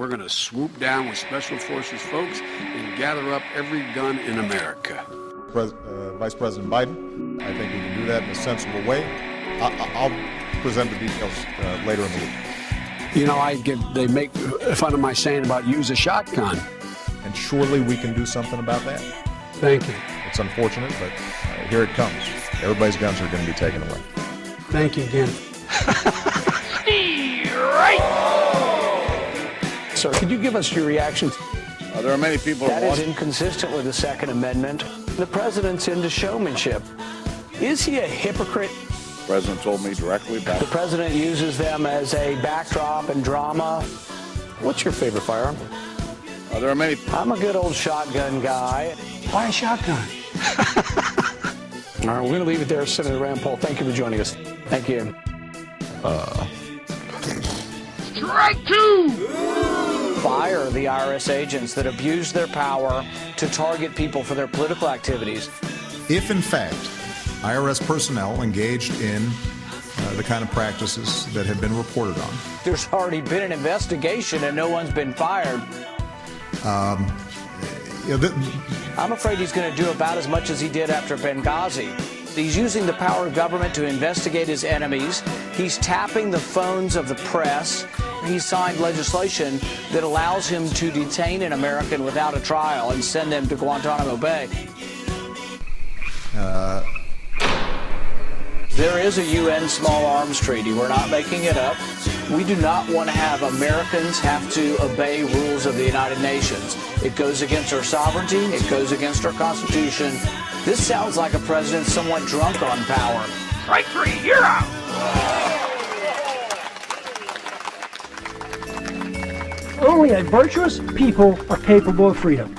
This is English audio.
going to swoop down with Special Forces folks and gather up every gun in America. Vice President Biden, I think we can do that in a sensible way. I'll present the details later in the week. You know, they make fun of my saying about use a shotgun. And surely we can do something about that. Thank you. It's unfortunate, but here it comes. Everybody's guns are going to be taken away. Thank you again. Sir, could you give us your reaction? There are many people That is inconsistent with the Second Amendment. The president's into showmanship. Is he a hypocrite? The president told me directly back. The president uses them as a backdrop and drama. What's your favorite firearm? There are many. I'm a good old shotgun guy. Why a shotgun? All right, we're going to leave it there. Senator Rand Paul, thank you for joining us. Thank you. Strike two! Fire the IRS agents that abuse their power to target people for their political activities. If, in fact, IRS personnel engaged in the kind of practices that have been reported on. There's already been an investigation and no one's been fired. I'm afraid he's going to do about as much as he did after Benghazi. He's using the power of government to investigate his enemies. He's tapping the phones of the press. He signed legislation that allows him to detain an American without a trial and send them to Guantanamo Bay. There is a UN small arms treaty. We're not making it up. We do not want to have Americans have to obey rules of the United Nations. It goes against our sovereignty. It goes against our Constitution. This sounds like a president somewhat drunk on power. Strike three, you're out! Only a virtuous people are capable of freedom.